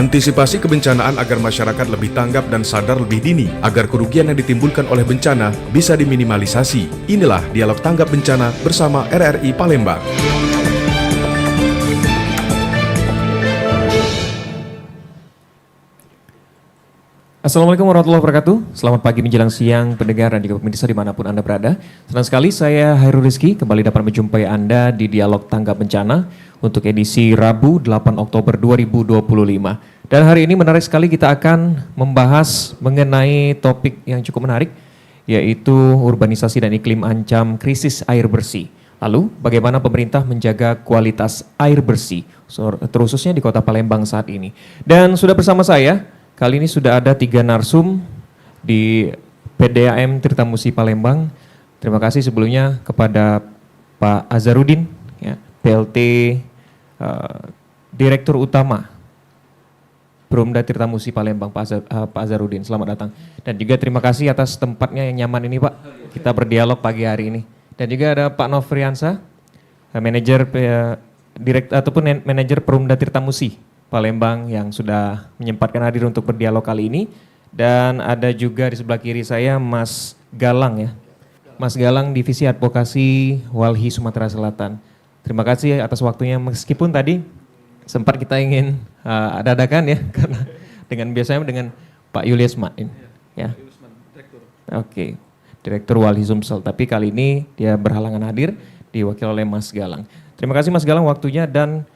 Antisipasi kebencanaan agar masyarakat lebih tanggap dan sadar lebih dini agar kerugian yang ditimbulkan oleh bencana bisa diminimalisasi. Inilah Dialog Tanggap Bencana bersama RRI Palembang. Assalamualaikum warahmatullahi wabarakatuh. Selamat pagi menjelang siang pendengar dan juga pemirsa dimanapun Anda berada. Senang sekali saya Hairul Rizky kembali dapat menjumpai Anda di Dialog Tanggap Bencana untuk edisi Rabu 8 Oktober 2025. Dan hari ini menarik sekali kita akan membahas mengenai topik yang cukup menarik, yaitu urbanisasi dan iklim ancam krisis air bersih. Lalu bagaimana pemerintah menjaga kualitas air bersih, terkhususnya di kota Palembang saat ini. Dan sudah bersama saya, kali ini sudah ada 3 narsum di PDAM Tirtamusi Palembang. Terima kasih sebelumnya kepada Pak Azharudin, ya, PLT Direktur Utama Perumda Tirtamusi Palembang, Pak Azharudin. Selamat datang. Dan juga terima kasih atas tempatnya yang nyaman ini, Pak. Kita berdialog pagi hari ini. Dan juga ada Pak Nofriansah, manajer manajer Perumda Tirtamusi Palembang yang sudah menyempatkan hadir untuk berdialog kali ini. Dan ada juga di sebelah kiri saya Mas Galang, ya. Mas Galang, Divisi Advokasi Walhi Sumatera Selatan. Terima kasih atas waktunya, meskipun tadi sempat kita ingin dadakan, ya, karena biasanya dengan Pak Julius Main, ya. Oke, Direktur Walhi Sumsel, tapi kali ini dia berhalangan hadir, diwakili oleh Mas Galang. Terima kasih Mas Galang waktunya, dan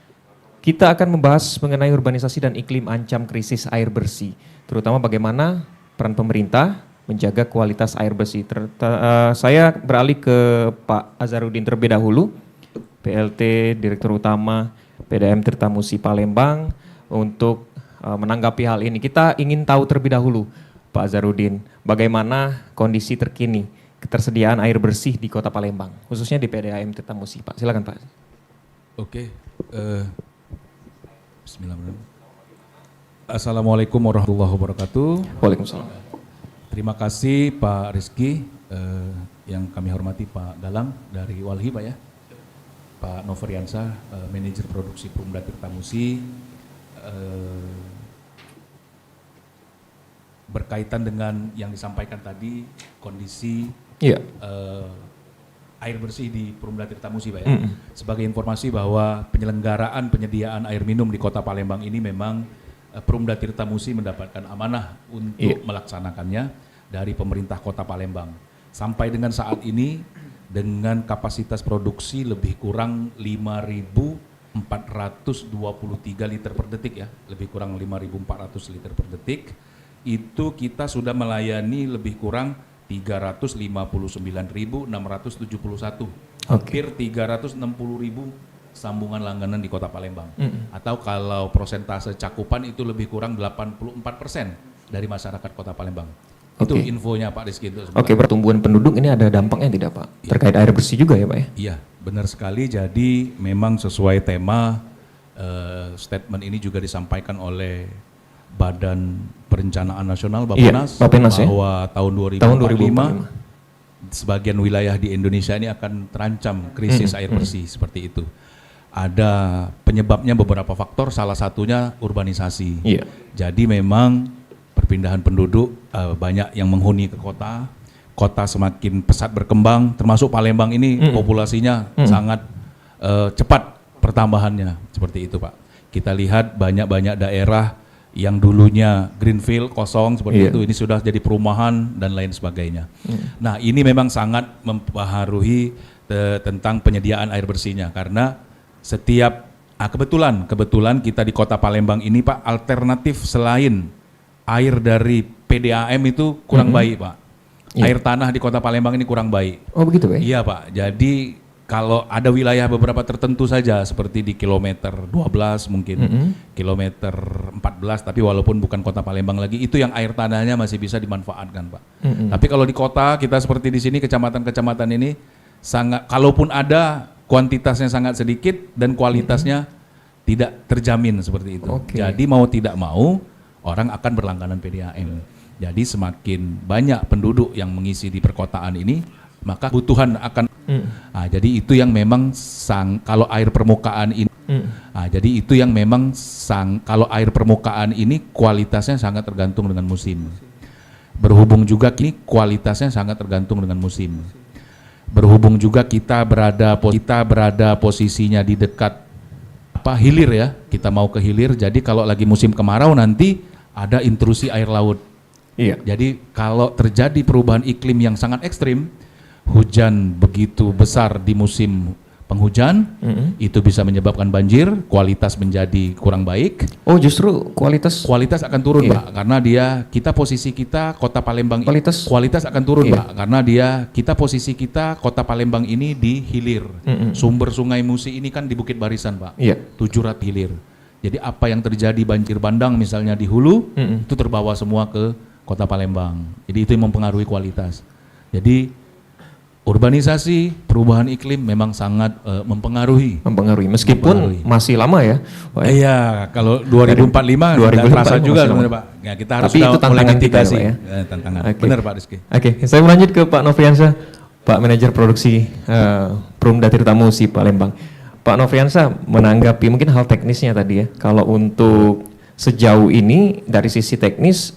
kita akan membahas mengenai urbanisasi dan iklim ancam krisis air bersih, terutama bagaimana peran pemerintah menjaga kualitas air bersih. Saya beralih ke Pak Azharudin terlebih dahulu, PLT Direktur Utama PDAM Tirtamusi Palembang, untuk menanggapi hal ini. Kita ingin tahu terlebih dahulu, Pak Azharudin, bagaimana kondisi terkini ketersediaan air bersih di Kota Palembang, khususnya di PDAM Tirtamusi, Pak. Silakan, Pak. Oke. Bismillahirrahmanirrahim. Assalamualaikum warahmatullahi wabarakatuh. Waalaikumsalam. Terima kasih Pak Rizky, yang kami hormati Pak Galang dari Walhi, Pak, ya. Pak Nofriansah, manajer produksi Perumda Tirtamusi. Berkaitan dengan yang disampaikan tadi, kondisi air bersih di Perumda Tirtamusi, Pak, ya. Sebagai informasi bahwa penyediaan air minum di Kota Palembang ini memang Perumda Tirtamusi mendapatkan amanah untuk melaksanakannya dari pemerintah Kota Palembang. Sampai dengan saat ini dengan kapasitas produksi lebih kurang 5.423 liter per detik, ya. Lebih kurang 5.400 liter per detik. Itu kita sudah melayani lebih kurang 359.671, hampir 360.000 sambungan langganan di Kota Palembang. Atau kalau persentase cakupan itu lebih kurang 84% dari masyarakat Kota Palembang. Itu infonya Pak Rizky. Oke, pertumbuhan penduduk ini ada dampaknya tidak, Pak? Terkait air bersih juga, ya, Pak, ya? Iya, benar sekali. Jadi memang sesuai tema, statement ini juga disampaikan oleh Badan Perencanaan Nasional Bappenas, bahwa ya, tahun 2045 sebagian wilayah di Indonesia ini akan terancam krisis air bersih seperti itu. Ada penyebabnya beberapa faktor, salah satunya urbanisasi. Jadi memang perpindahan penduduk, banyak yang menghuni ke kota semakin pesat berkembang, termasuk Palembang ini populasinya sangat cepat pertambahannya, seperti itu, Pak. Kita lihat banyak daerah yang dulunya greenfield kosong seperti itu, ini sudah jadi perumahan dan lain sebagainya. Nah, ini memang sangat mempengaruhi tentang penyediaan air bersihnya, karena setiap kebetulan kita di Kota Palembang ini, Pak, alternatif selain air dari PDAM itu kurang baik, Pak. Air tanah di Kota Palembang ini kurang baik. Oh, begitu, Pak? Iya, Pak. Jadi kalau ada wilayah beberapa tertentu saja, seperti di kilometer 12 mungkin, kilometer 14, tapi walaupun bukan Kota Palembang lagi, itu yang air tanahnya masih bisa dimanfaatkan, Pak. Tapi kalau di kota kita seperti di sini, kecamatan-kecamatan ini sangat, kalaupun ada, kuantitasnya sangat sedikit dan kualitasnya tidak terjamin seperti itu. Jadi mau tidak mau orang akan berlangganan PDAM. Jadi semakin banyak penduduk yang mengisi di perkotaan ini, maka kebutuhan akan. Nah, jadi itu yang memang kalau air permukaan ini Nah, jadi itu yang memang kalau air permukaan ini kualitasnya sangat tergantung dengan musim. Berhubung juga kini kualitasnya sangat tergantung dengan musim. Berhubung juga kita berada posisinya di dekat hilir ya, kita mau ke hilir, jadi kalau lagi musim kemarau nanti ada intrusi air laut. Iya. Jadi kalau terjadi perubahan iklim yang sangat ekstrim, hujan begitu besar di musim penghujan, itu bisa menyebabkan banjir, kualitas menjadi kurang baik. Oh, justru kualitas akan turun, Pak, karena posisi kita Kota Palembang, kualitas akan turun, Pak, karena posisi kita Kota Palembang ini di hilir. Sumber Sungai Musi ini kan di Bukit Barisan, Pak. 700 hilir. Jadi apa yang terjadi banjir bandang misalnya di hulu, itu terbawa semua ke Kota Palembang. Jadi itu yang mempengaruhi kualitas. Jadi urbanisasi, perubahan iklim memang sangat mempengaruhi. Meskipun masih lama ya. Iya, kalau 2045 tidak terasa juga sebenarnya, Pak. Ya, kita harus mulai mitigasi. Ya? Tantangan. Benar, Pak Rizky. Oke, saya melanjut ke Pak Nofriansyah, Pak Manajer Produksi Perumda Tirta Musi Palembang. Pak Nofriansyah menanggapi mungkin hal teknisnya tadi ya. Kalau untuk sejauh ini dari sisi teknis,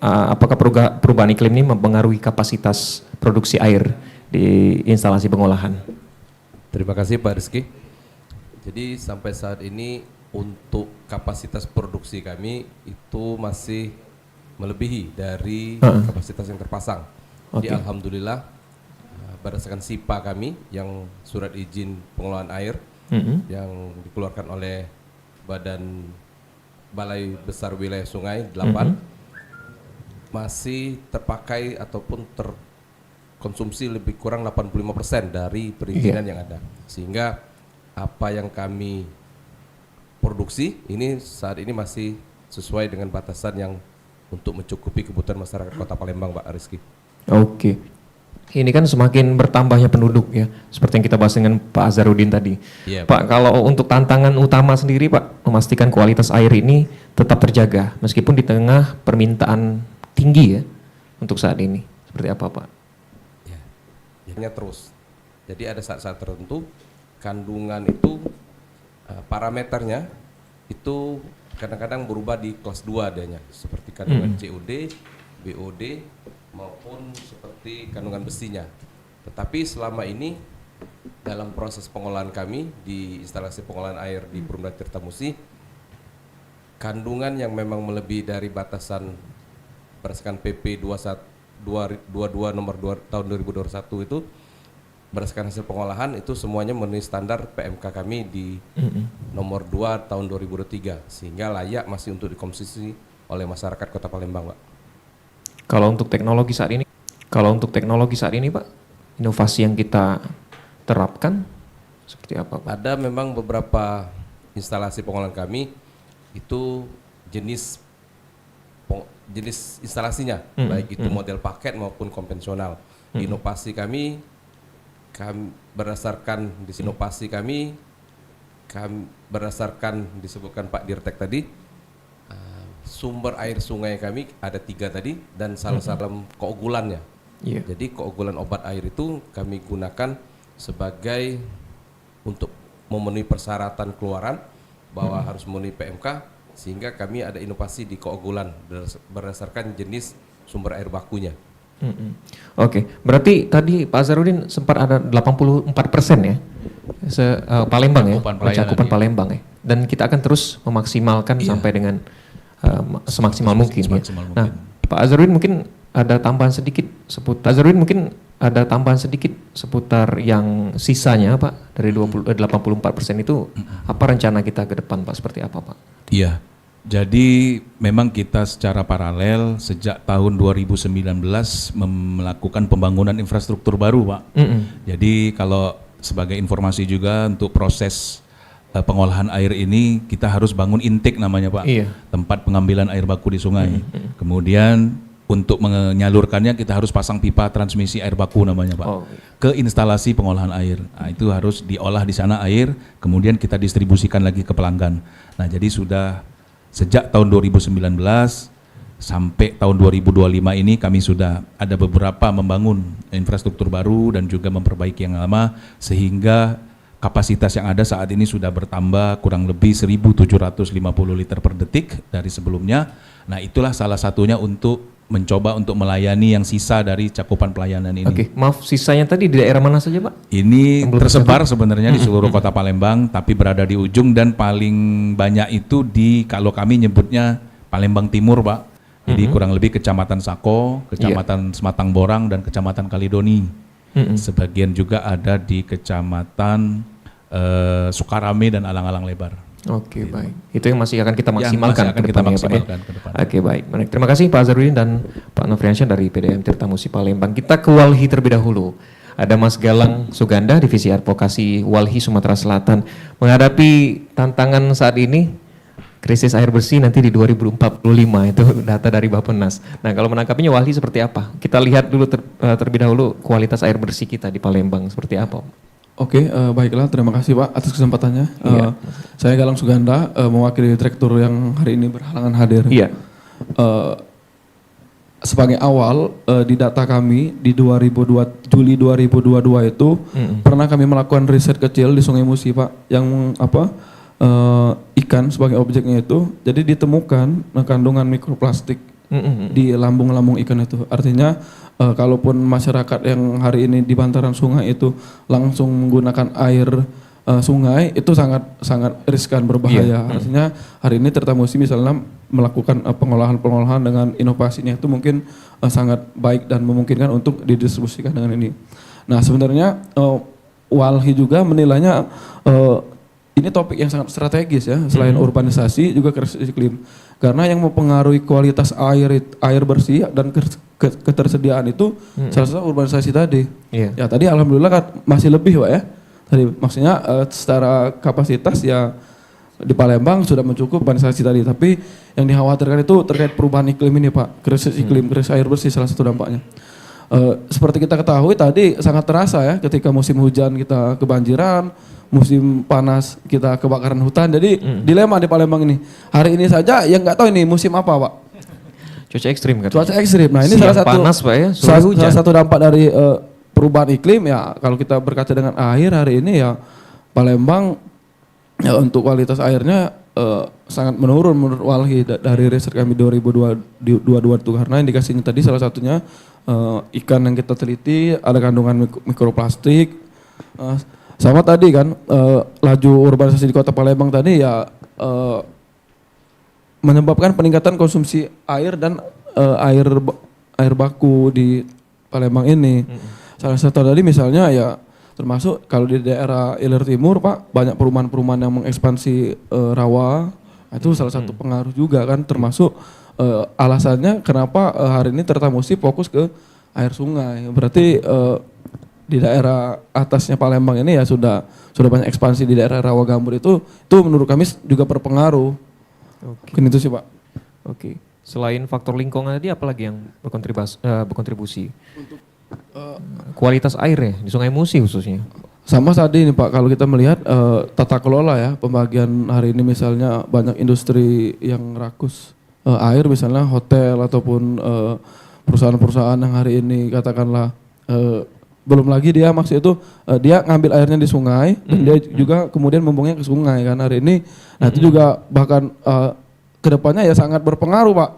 apakah perubahan iklim ini mempengaruhi kapasitas produksi air di instalasi pengolahan? Terima kasih Pak Rizky. Jadi sampai saat ini untuk kapasitas produksi kami itu masih melebihi dari kapasitas yang terpasang. Jadi alhamdulillah berdasarkan SIPA kami yang surat izin pengelolaan air yang dikeluarkan oleh Badan Balai Besar Wilayah Sungai 8 masih terpakai ataupun konsumsi lebih kurang 85% dari perizinan yang ada. Sehingga apa yang kami produksi ini saat ini masih sesuai dengan batasan yang untuk mencukupi kebutuhan masyarakat Kota Palembang, Pak Rizky. Oke. Ini kan semakin bertambahnya penduduk ya, seperti yang kita bahas dengan Pak Azharuddin tadi. Iya, Pak, kalau untuk tantangan utama sendiri Pak, memastikan kualitas air ini tetap terjaga meskipun di tengah permintaan tinggi ya untuk saat ini. Seperti apa, Pak? Terus. Jadi ada saat-saat tertentu kandungan itu parameternya itu kadang-kadang berubah di kelas 2 adanya, seperti kandungan COD, BOD maupun seperti kandungan besinya. Tetapi selama ini dalam proses pengolahan kami di instalasi pengolahan air di Perumda Tirta Musi, kandungan yang memang melebihi dari batasan berdasarkan PP 22 nomor 2 tahun 2021 itu berdasarkan hasil pengolahan itu semuanya memenuhi standar PMK kami di nomor 2 tahun 2023 sehingga layak masih untuk dikonsumsi oleh masyarakat Kota Palembang, Pak. Kalau untuk teknologi saat ini Pak, inovasi yang kita terapkan seperti apa, Pak? Ada memang beberapa instalasi pengolahan kami itu jenis instalasinya, baik itu model paket maupun konvensional. Inovasi kami berdasarkan berdasarkan disebutkan Pak Dirtek tadi, sumber air sungai kami ada 3 tadi dan salah satu keunggulannya. Jadi keunggulan obat air itu kami gunakan sebagai untuk memenuhi persyaratan keluaran bahwa harus memenuhi PMK, sehingga kami ada inovasi di keunggulan berdasarkan jenis sumber air bakunya. Oke, berarti tadi Pak Azharuddin sempat ada 84% ya, Palembang ya, cakupan Palembang ya, dan kita akan terus memaksimalkan sampai dengan semaksimal mungkin. Nah, Pak Azharuddin mungkin ada tambahan sedikit seputar yang sisanya Pak dari 84% itu, apa rencana kita ke depan Pak, seperti apa Pak? Iya, jadi memang kita secara paralel sejak tahun 2019 melakukan pembangunan infrastruktur baru, Pak. Jadi kalau sebagai informasi juga untuk proses pengolahan air ini kita harus bangun intake namanya, Pak. Tempat pengambilan air baku di sungai. Kemudian untuk menyalurkannya kita harus pasang pipa transmisi air baku namanya, Pak. Ke instalasi pengolahan air. Nah, itu harus diolah di sana air, kemudian kita distribusikan lagi ke pelanggan. Nah, jadi sudah sejak tahun 2019 sampai tahun 2025 ini kami sudah ada beberapa membangun infrastruktur baru dan juga memperbaiki yang lama sehingga kapasitas yang ada saat ini sudah bertambah kurang lebih 1.750 liter per detik dari sebelumnya. Nah, itulah salah satunya untuk mencoba untuk melayani yang sisa dari cakupan pelayanan ini. Oke, maaf, sisanya tadi di daerah mana saja, Pak? Ini tersebar sebenarnya di seluruh kota Palembang, tapi berada di ujung dan paling banyak itu di, kalau kami nyebutnya Palembang Timur, Pak. Jadi kurang lebih Kecamatan Sako, Kecamatan Sematang Borang, dan Kecamatan Kalidoni. Sebagian juga ada di Kecamatan Sukarame dan Alang-Alang Lebar. Oke, baik. Itu yang masih akan kita maksimalkan ke depan, ke depan. Oke, baik. Menarik. Terima kasih Pak Azharuddin dan Pak Nofriansyah dari PDAM Tirtamusi Palembang. Kita ke Walhi terlebih dahulu. Ada Mas Galang Suganda, Divisi Advokasi Walhi Sumatera Selatan. Menghadapi tantangan saat ini, krisis air bersih nanti di 2045, itu data dari Bappenas. Nah, kalau menangkapinya Walhi seperti apa? Kita lihat dulu terlebih dahulu kualitas air bersih kita di Palembang seperti apa. Oke, baiklah, terima kasih Pak atas kesempatannya. Saya Galang Suganda, mewakili direktur yang hari ini berhalangan hadir. Iya. Sebagai awal, di data kami di Juli 2022 itu pernah kami melakukan riset kecil di Sungai Musi, Pak, yang ikan sebagai objeknya itu, jadi ditemukan kandungan mikroplastik di lambung-lambung ikan itu. Artinya kalaupun masyarakat yang hari ini di bantaran sungai itu langsung menggunakan air sungai, itu sangat riskan, berbahaya. Artinya hari ini Tirtamusi misalnya melakukan pengolahan dengan inovasinya itu mungkin sangat baik dan memungkinkan untuk didistribusikan dengan ini. Nah, sebenarnya Walhi juga menilainya ini topik yang sangat strategis ya, selain urbanisasi juga krisis iklim. Karena yang mempengaruhi kualitas air bersih dan ketersediaan itu salah satu urbanisasi tadi. Ya tadi alhamdulillah kan masih lebih, Pak ya. Tadi maksudnya secara kapasitas ya di Palembang sudah mencukup urbanisasi tadi, tapi yang dikhawatirkan itu terkait perubahan iklim ini, Pak. Krisis iklim, krisis air bersih salah satu dampaknya. Seperti kita ketahui tadi sangat terasa ya, ketika musim hujan kita kebanjiran, musim panas kita kebakaran hutan. Jadi dilema di Palembang ini. Hari ini saja yang nggak tahu ini musim apa, Pak. Cuaca ekstrim kan? Cuaca ekstrim. Nah, ini Siang salah satu panas, Pak ya, salah satu dampak dari perubahan iklim ya. Kalau kita berkaca dengan air hari ini ya, Palembang ya untuk kualitas airnya sangat menurun menurut Walhi dari riset kami 2022 itu, karena indikasinya tadi salah satunya ikan yang kita teliti ada kandungan mikroplastik, sama tadi kan laju urbanisasi di kota Palembang tadi ya menyebabkan peningkatan konsumsi air dan air baku di Palembang ini. Salah satu tadi misalnya ya termasuk kalau di daerah Ilir Timur, Pak, banyak perumahan-perumahan yang mengekspansi rawa. Itu salah satu pengaruh juga kan, termasuk alasannya kenapa hari ini Tirtamusi fokus ke air sungai. Berarti di daerah atasnya Palembang ini ya sudah banyak ekspansi di daerah rawa gambut itu menurut kami juga berpengaruh. Mungkin itu sih, Pak. Oke. Selain faktor lingkungan tadi apa lagi yang berkontribusi? Untuk kualitas air ya di Sungai Musi khususnya. Sama tadi ini, Pak, kalau kita melihat tata kelola ya, pembagian hari ini misalnya banyak industri yang rakus air, misalnya hotel ataupun perusahaan-perusahaan yang hari ini katakanlah belum lagi dia maksud itu dia ngambil airnya di sungai dan dia juga kemudian membuangnya ke sungai kan hari ini. Nah, itu juga bahkan kedepannya ya sangat berpengaruh, Pak,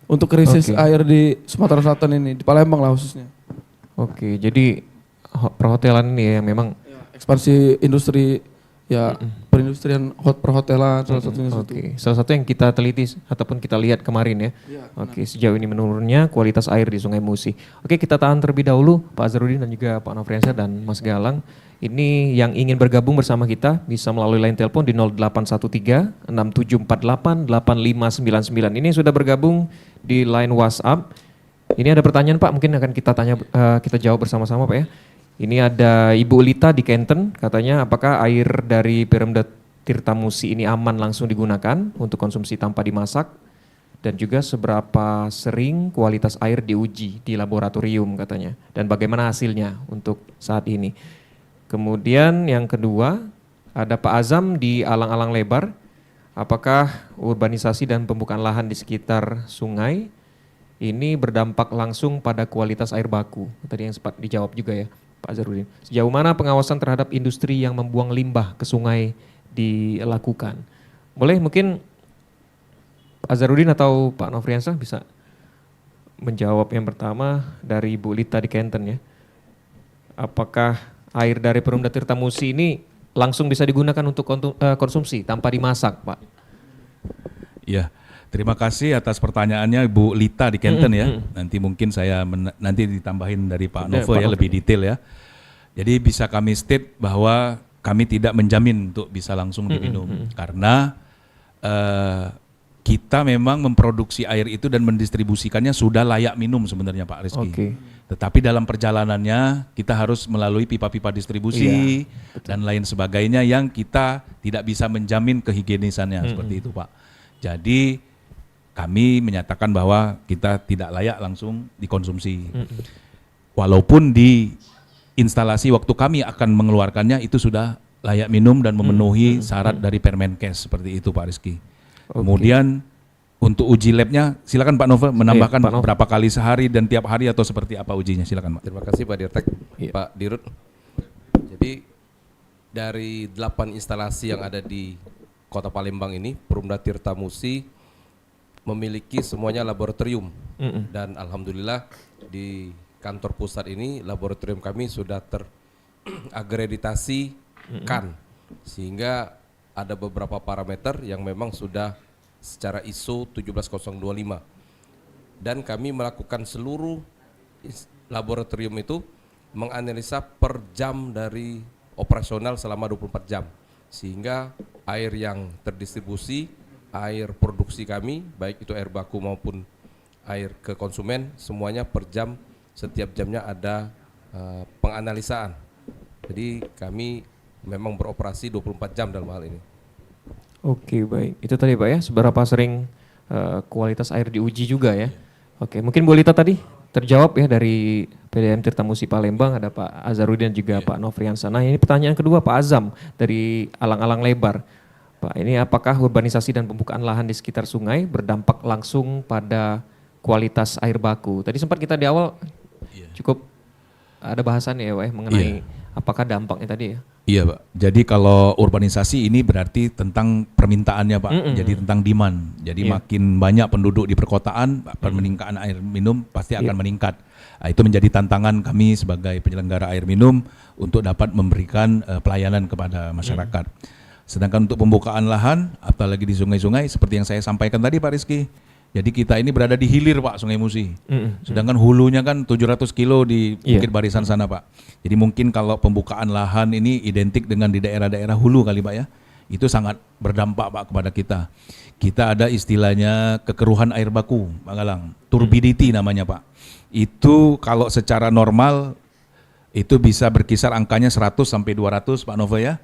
untuk krisis air di Sumatera Selatan ini, di Palembang lah khususnya. Oke, jadi perhotelan ini ya memang ekspansi industri ya, perindustrian perhotelan salah satunya. Salah satu yang kita teliti ataupun kita lihat kemarin ya. Sejauh ini menurunnya kualitas air di Sungai Musi. Oke, kita tahan terlebih dahulu Pak Azharuddin dan juga Pak Nofriansyah dan Mas Galang. Ini yang ingin bergabung bersama kita bisa melalui line telepon di 0813 6748 8599. Ini sudah bergabung di line WhatsApp. Ini ada pertanyaan, Pak, mungkin akan kita jawab bersama-sama, Pak ya. Ini ada Ibu Lita di Kenten, katanya apakah air dari Pemda Tirtamusi ini aman langsung digunakan untuk konsumsi tanpa dimasak, dan juga seberapa sering kualitas air diuji di laboratorium katanya, dan bagaimana hasilnya untuk saat ini. Kemudian yang kedua ada Pak Azam di Alang-Alang Lebar, apakah urbanisasi dan pembukaan lahan di sekitar sungai ini berdampak langsung pada kualitas air baku? Tadi yang sempat dijawab juga ya Pak Azharudin. Sejauh mana pengawasan terhadap industri yang membuang limbah ke sungai dilakukan? Boleh mungkin Pak Azharudin atau Pak Nofriansah bisa menjawab yang pertama dari Bu Lita di Kenten ya. Apakah air dari Perumda Tirtamusi ini langsung bisa digunakan untuk konsumsi tanpa dimasak, Pak? Ya, terima kasih atas pertanyaannya Bu Lita di Kenten ya. Nanti mungkin saya nanti ditambahin dari Pak Novo ya lebih detail ya. Jadi bisa kami state bahwa kami tidak menjamin untuk bisa langsung diminum karena kita memang memproduksi air itu dan mendistribusikannya sudah layak minum sebenarnya Pak Rizky. Oke. Tetapi dalam perjalanannya kita harus melalui pipa-pipa distribusi dan lain sebagainya yang kita tidak bisa menjamin kehigienisannya seperti itu Pak. Jadi kami menyatakan bahwa kita tidak layak langsung dikonsumsi. Walaupun di instalasi waktu kami akan mengeluarkannya itu sudah layak minum dan memenuhi syarat dari Permenkes seperti itu Pak Rizky. Kemudian untuk uji labnya silakan Pak Novel menambahkan berapa kali sehari dan tiap hari atau seperti apa ujinya, silakan Pak. Terima kasih Pak Dirtek, Pak Dirut. Jadi dari 8 instalasi yang ada di Kota Palembang ini, Perumda Tirtamusi memiliki semuanya laboratorium dan alhamdulillah di kantor pusat ini laboratorium kami sudah terakreditasi CAN sehingga ada beberapa parameter yang memang sudah secara ISO 17025 dan kami melakukan seluruh laboratorium itu menganalisa per jam dari operasional selama 24 jam sehingga air yang terdistribusi, air produksi kami baik itu air baku maupun air ke konsumen semuanya per jam setiap jamnya ada penganalisaan. Jadi kami memang beroperasi 24 jam dalam hal ini. Oke, baik. Itu tadi Pak ya, seberapa sering kualitas air diuji juga ya. Oke, mungkin Bu Lita tadi terjawab ya dari PDAM Tirtamusi Palembang, ada Pak Azharudin dan juga Pak Nofriansah. Nah ini pertanyaan kedua Pak Azam dari Alang-Alang Lebar. Pak, ini apakah urbanisasi dan pembukaan lahan di sekitar sungai berdampak langsung pada kualitas air baku? Tadi sempat kita di awal cukup ada bahasannya ya Pak ya, mengenai apakah dampaknya tadi ya? Iya Pak, jadi kalau urbanisasi ini berarti tentang permintaannya Pak, jadi tentang demand. Jadi makin banyak penduduk di perkotaan, peningkatan air minum pasti akan meningkat. Nah, itu menjadi tantangan kami sebagai penyelenggara air minum untuk dapat memberikan pelayanan kepada masyarakat. Sedangkan untuk pembukaan lahan, apalagi di sungai-sungai, seperti yang saya sampaikan tadi Pak Rizky, jadi kita ini berada di hilir Pak Sungai Musi, sedangkan hulunya kan 700 kilo di Bukit Barisan sana Pak. Jadi mungkin kalau pembukaan lahan ini identik dengan di daerah-daerah hulu kali Pak ya, itu sangat berdampak Pak kepada kita. Kita ada istilahnya kekeruhan air baku Pak Galang, turbidity namanya Pak. Itu kalau secara normal itu bisa berkisar angkanya 100 sampai 200 Pak Nova ya.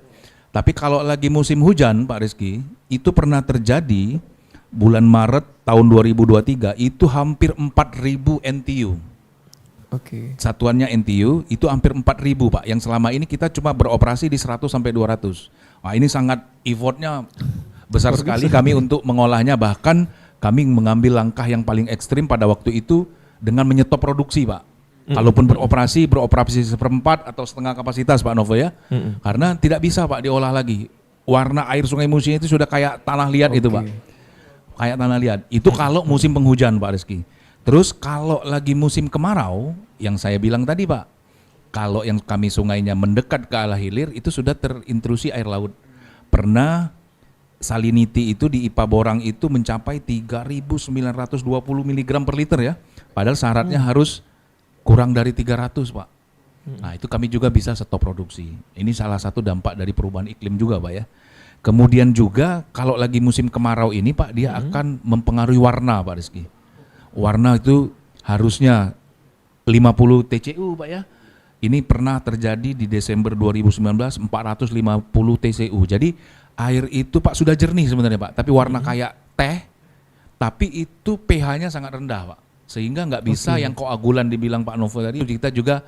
Tapi kalau lagi musim hujan Pak Rizky, itu pernah terjadi bulan Maret tahun 2023 itu hampir 4.000 NTU. Oke. Satuannya NTU itu hampir 4.000 Pak, yang selama ini kita cuma beroperasi di 100 sampai 200. Wah ini sangat effortnya besar sekali kami untuk mengolahnya, bahkan kami mengambil langkah yang paling ekstrim pada waktu itu dengan menyetop produksi Pak. Kalaupun beroperasi seperempat atau setengah kapasitas Pak Novo ya, karena tidak bisa Pak diolah lagi. Warna air Sungai Musi itu sudah kayak tanah liat itu Pak. Kayak tanah liat. Itu kalau musim penghujan Pak Rizky. Terus kalau lagi musim kemarau, yang saya bilang tadi Pak, kalau yang kami sungainya mendekat ke arah hilir, itu sudah terintrusi air laut. Pernah salinity itu di IPA Borang itu mencapai 3.920 mg per liter ya. Padahal syaratnya harus kurang dari 300 Pak. Nah itu kami juga bisa stop produksi. Ini salah satu dampak dari perubahan iklim juga Pak ya. Kemudian juga kalau lagi musim kemarau ini Pak, dia akan mempengaruhi warna Pak Rizky. Warna itu harusnya 50 TCU Pak ya. Ini pernah terjadi di Desember 2019 450 TCU. Jadi air itu Pak sudah jernih sebenarnya Pak, tapi warna kayak teh, tapi itu pH-nya sangat rendah Pak. Sehingga nggak bisa yang koagulan dibilang Pak Novo tadi, kita juga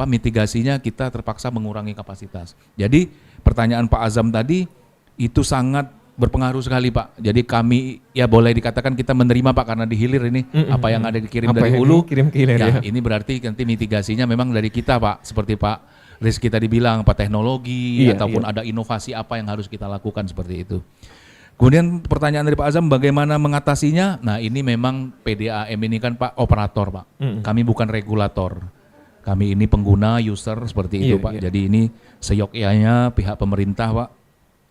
mitigasinya kita terpaksa mengurangi kapasitas. Jadi pertanyaan Pak Azam tadi itu sangat berpengaruh sekali Pak. Jadi kami ya boleh dikatakan kita menerima Pak karena di hilir ini apa yang ada dikirim apa dari yang hulu dikirim ke hilir, ya. Ini berarti nanti mitigasinya memang dari kita Pak, seperti Pak Rizky tadi bilang apa teknologi Iya, ataupun iya. ada inovasi apa yang harus kita lakukan seperti itu. Kemudian pertanyaan dari Pak Azam bagaimana mengatasinya? Nah ini memang PDAM ini kan Pak operator Pak, kami bukan regulator. Kami ini pengguna, user seperti itu Iya, Pak. iya. Jadi ini seyogyanya pihak pemerintah Pak.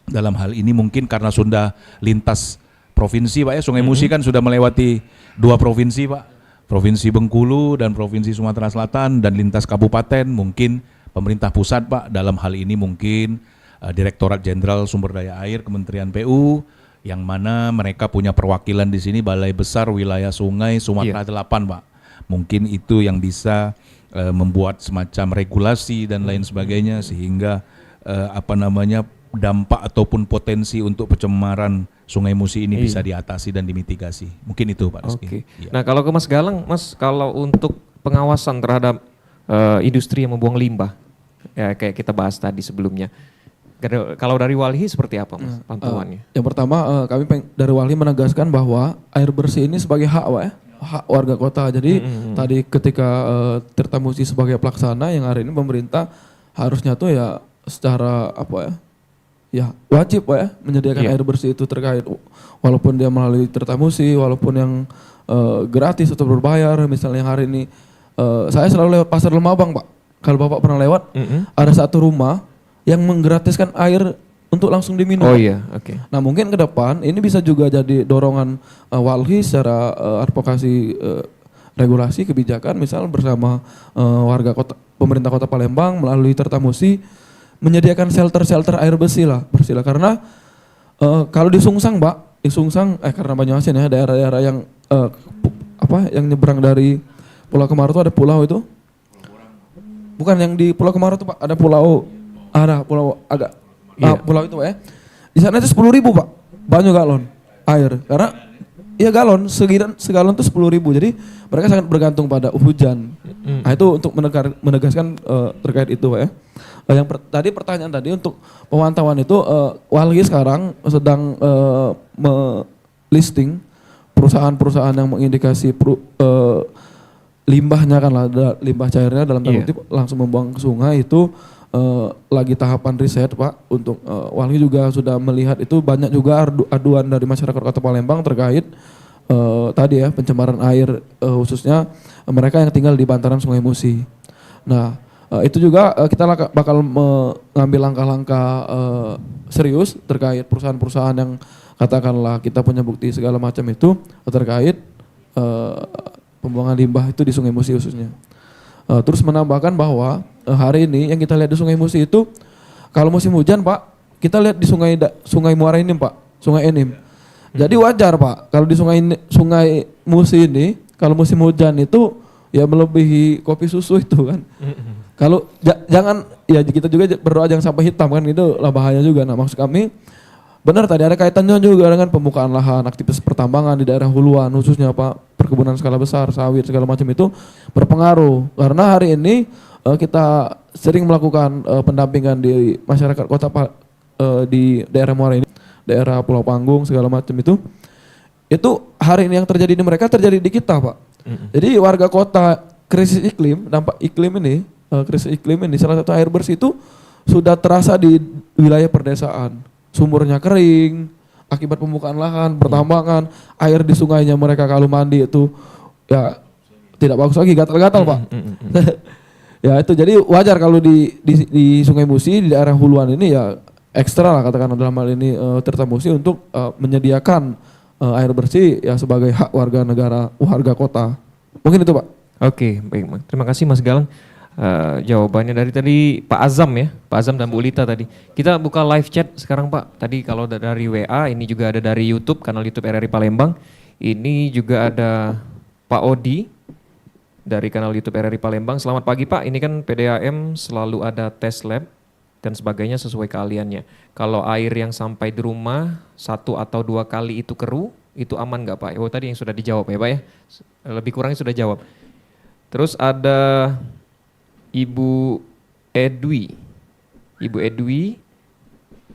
Dalam hal ini mungkin karena sudah lintas provinsi Pak ya, Sungai Musi kan sudah melewati 2 provinsi Pak. Provinsi Bengkulu dan Provinsi Sumatera Selatan dan lintas kabupaten, mungkin pemerintah pusat Pak dalam hal ini mungkin Direktorat Jenderal Sumber Daya Air Kementerian PU yang mana mereka punya perwakilan di sini Balai Besar Wilayah Sungai Sumatera Selatan Pak. Mungkin itu yang bisa membuat semacam regulasi dan lain sebagainya sehingga dampak ataupun potensi untuk pencemaran Sungai Musi ini bisa diatasi dan dimitigasi. Mungkin itu Pak Rizky. Oke. Iya. Nah kalau ke Mas Galang, Mas kalau untuk pengawasan terhadap industri yang membuang limbah, ya kayak kita bahas tadi sebelumnya. Kalau dari Walhi seperti apa Mas pantauannya? Yang pertama kami dari Walhi menegaskan bahwa air bersih ini sebagai hak Pak ya, hak warga kota. Jadi tadi ketika Tirta Musi sebagai pelaksana yang hari ini pemerintah harusnya tuh ya secara ya wajib Pak ya menyediakan air bersih itu terkait walaupun dia melalui Tirta Musi, walaupun yang gratis atau berbayar. Misalnya yang hari ini saya selalu lewat Pasar Lemabang Pak. Kalau Bapak pernah lewat, ada satu rumah yang menggratiskan air untuk langsung diminum. Oh iya, oke. Nah mungkin ke depan ini bisa juga jadi dorongan Walhi secara advokasi regulasi kebijakan, misal bersama warga kota, pemerintah Kota Palembang melalui Tirta Musi menyediakan shelter air bersih lah. Karena kalau di Sungsang Pak, karena Banyuasin ya daerah-daerah yang yang nyebrang dari Pulau Kemarau itu ada pulau itu. Bukan yang di Pulau Kemarau itu Pak, ada pulau agak pulau itu Pak ya. Di sana itu 10.000 Pak, banyak galon air. Karena ya galon segalon itu 10.000. Jadi mereka sangat bergantung pada hujan. Nah itu untuk menegaskan terkait itu Pak ya. Tadi pertanyaan tadi untuk pemantauan itu Walhi sekarang sedang listing perusahaan-perusahaan yang mengindikasi limbahnya kan lah, limbah cairnya dalam tanda kutip langsung membuang ke sungai itu lagi tahapan riset Pak. Untuk Walhi juga sudah melihat itu banyak juga aduan dari masyarakat Kota Palembang terkait tadi ya pencemaran air khususnya mereka yang tinggal di bantaran Sungai Musi. Nah itu juga kita bakal mengambil langkah-langkah serius terkait perusahaan-perusahaan yang katakanlah kita punya bukti segala macam itu terkait pembuangan limbah itu di Sungai Musi khususnya. Terus menambahkan bahwa hari ini yang kita lihat di Sungai Musi itu kalau musim hujan Pak, kita lihat di Sungai Muara Enim Pak, Sungai Enim. Jadi wajar Pak kalau di Sungai Musi ini kalau musim hujan itu ya melebihi kopi susu itu kan. Kalau jangan ya kita juga berdoa jangan sampai hitam kan, itu lah bahaya juga. Nah maksud kami benar tadi ada kaitannya juga dengan pembukaan lahan, aktivitas pertambangan di daerah huluan khususnya Pak, perkebunan skala besar, sawit segala macam itu berpengaruh. Karena hari ini kita sering melakukan pendampingan di masyarakat kota di daerah Muara ini, daerah Pulau Panggung segala macam itu hari ini yang terjadi di mereka terjadi di kita Pak. Jadi warga kota krisis iklim, dampak iklim ini, krisis iklim ini salah satu air bersih itu sudah terasa di wilayah perdesaan. Sumurnya kering, akibat pembukaan lahan, pertambangan, air di sungainya mereka kalau mandi itu ya tidak bagus lagi, gatal-gatal Pak. Ya itu jadi wajar kalau di Sungai Musi di daerah huluan ini ya ekstra lah katakan dalam hal ini Tirta Musi untuk menyediakan air bersih ya sebagai hak warga negara, warga kota. Mungkin itu Pak. Oke, baik. Terima kasih Mas Galang. Jawabannya dari tadi Pak Azam ya, Pak Azam dan Bu Lita tadi. Kita buka live chat sekarang Pak. Tadi kalau dari WA, ini juga ada dari YouTube, kanal YouTube RRI Palembang. Ini juga ada Pak Odi dari kanal YouTube RRI Palembang. Selamat pagi Pak, ini kan PDAM selalu ada tes lab dan sebagainya sesuai keahliannya. Kalau air yang sampai di rumah 1 atau 2 kali itu keruh, itu aman nggak Pak? Oh tadi yang sudah dijawab ya Pak ya, lebih kurangnya sudah jawab. Terus ada Ibu Edwi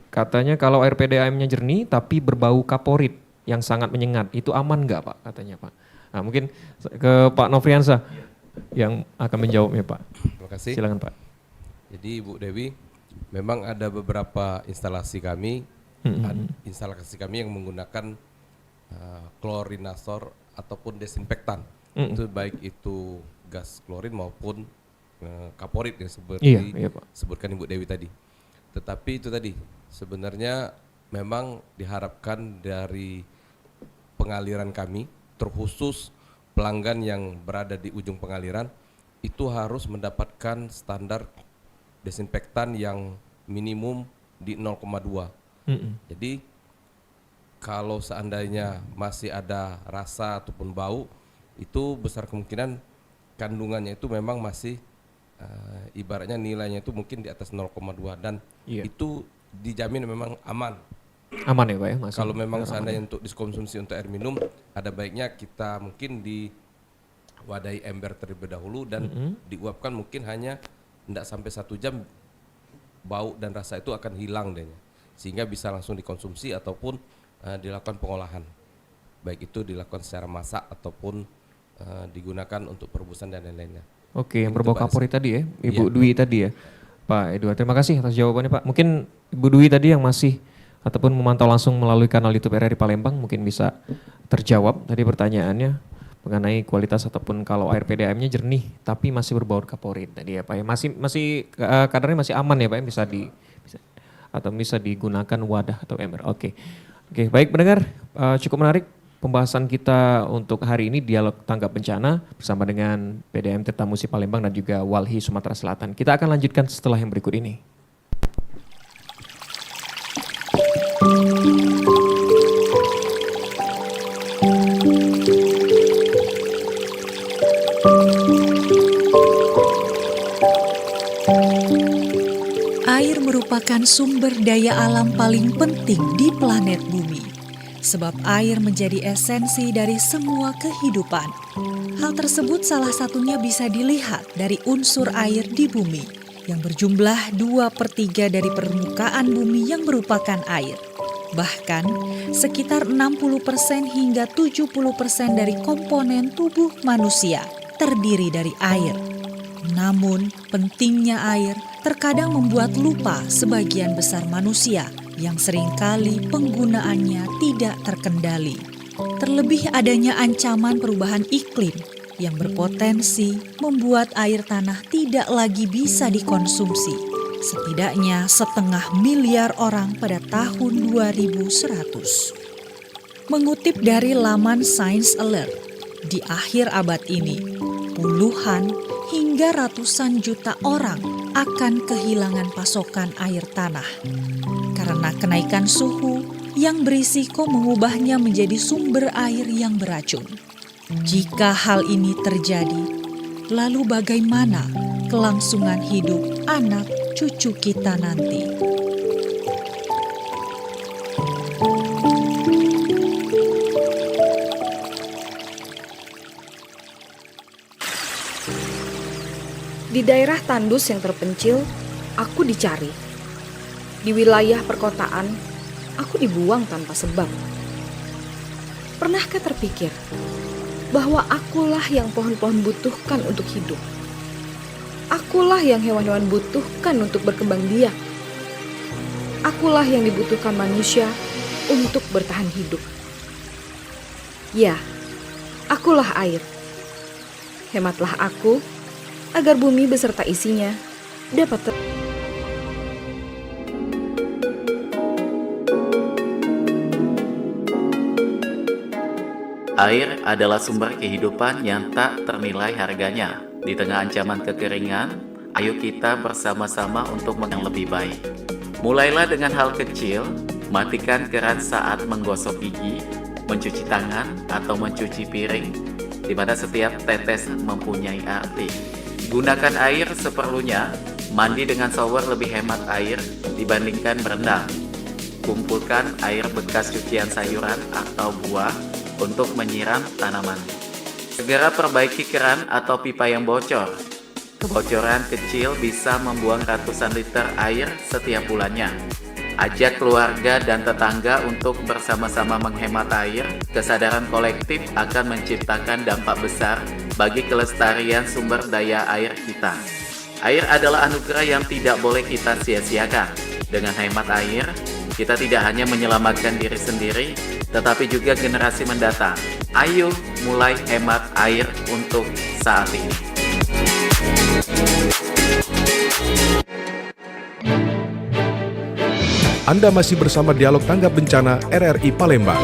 katanya kalau air PDAM-nya jernih tapi berbau kaporit yang sangat menyengat, itu aman nggak Pak katanya Pak? Nah mungkin ke Pak Nofriansah yang akan menjawabnya Pak. Terima kasih. Silakan Pak. Jadi Bu Dewi, memang ada beberapa instalasi kami yang menggunakan klorinator ataupun desinfektan. Itu baik itu gas klorin maupun kaporit yang seperti sebutkan Ibu Dewi tadi. Tetapi itu tadi sebenarnya memang diharapkan dari pengaliran kami, terkhusus pelanggan yang berada di ujung pengaliran, itu harus mendapatkan standar desinfektan yang minimum di 0,2. Jadi kalau seandainya masih ada rasa ataupun bau, itu besar kemungkinan kandungannya itu memang masih ibaratnya nilainya itu mungkin di atas 0,2 dan itu dijamin memang aman. Aman ya Pak ya? Kalau memang seandainya untuk dikonsumsi untuk air minum, ada baiknya kita mungkin diwadahi ember terlebih dahulu dan diuapkan mungkin hanya tidak sampai 1 jam, bau dan rasa itu akan hilang deh, sehingga bisa langsung dikonsumsi ataupun dilakukan pengolahan, baik itu dilakukan secara masak ataupun digunakan untuk perebusan dan lain-lainnya. Oke, yang berbau kaporit tadi ya, Ibu Dwi tadi ya, Pak Edward. Terima kasih atas jawabannya Pak. Mungkin Ibu Dwi tadi yang masih ataupun memantau langsung melalui kanal YouTube RRI Palembang mungkin bisa terjawab tadi pertanyaannya mengenai kualitas ataupun kalau air PDAM-nya jernih tapi masih berbau kaporit tadi ya Pak ya. Masih kadarnya masih aman ya Pak ya, bisa digunakan wadah atau ember. Oke, baik pendengar, cukup menarik pembahasan kita untuk hari ini, dialog tanggap bencana bersama dengan PDAM Tirta Musi Palembang dan juga Walhi Sumatera Selatan. Kita akan lanjutkan setelah yang berikut ini. Air merupakan sumber daya alam paling penting di planet bumi. Sebab air menjadi esensi dari semua kehidupan. Hal tersebut salah satunya bisa dilihat dari unsur air di bumi yang berjumlah 2/3 dari permukaan bumi yang merupakan air. Bahkan sekitar 60% hingga 70% dari komponen tubuh manusia terdiri dari air. Namun pentingnya air terkadang membuat lupa sebagian besar manusia yang seringkali penggunaannya tidak terkendali. Terlebih adanya ancaman perubahan iklim yang berpotensi membuat air tanah tidak lagi bisa dikonsumsi. Setidaknya 500 miliar orang pada tahun 2100. Mengutip dari laman Science Alert, di akhir abad ini, puluhan hingga ratusan juta orang akan kehilangan pasokan air tanah karena kenaikan suhu yang berisiko mengubahnya menjadi sumber air yang beracun. Jika hal ini terjadi, lalu bagaimana kelangsungan hidup anak cucu kita nanti? Di daerah tandus yang terpencil, aku dicari. Di wilayah perkotaan, aku dibuang tanpa sebab. Pernahkah terpikir bahwa akulah yang pohon-pohon butuhkan untuk hidup? Akulah yang hewan-hewan butuhkan untuk berkembang biak. Akulah yang dibutuhkan manusia untuk bertahan hidup. Ya, akulah air. Hematlah aku agar bumi beserta isinya dapat Air adalah sumber kehidupan yang tak ternilai harganya. Di tengah ancaman kekeringan, ayo kita bersama-sama untuk yang lebih baik. Mulailah dengan hal kecil, matikan keran saat menggosok gigi, mencuci tangan, atau mencuci piring, di mana setiap tetes mempunyai arti. Gunakan air seperlunya, mandi dengan shower lebih hemat air dibandingkan berendam. Kumpulkan air bekas cucian sayuran atau buah untuk menyiram tanaman. Segera perbaiki keran atau pipa yang bocor. Kebocoran kecil bisa membuang ratusan liter air setiap bulannya. Ajak keluarga dan tetangga untuk bersama-sama menghemat air. Kesadaran kolektif akan menciptakan dampak besar bagi kelestarian sumber daya air kita. Air adalah anugerah yang tidak boleh kita sia-siakan. Dengan hemat air, kita tidak hanya menyelamatkan diri sendiri, tetapi juga generasi mendatang. Ayo mulai hemat air untuk saat ini. Anda masih bersama Dialog Tanggap Bencana RRI Palembang.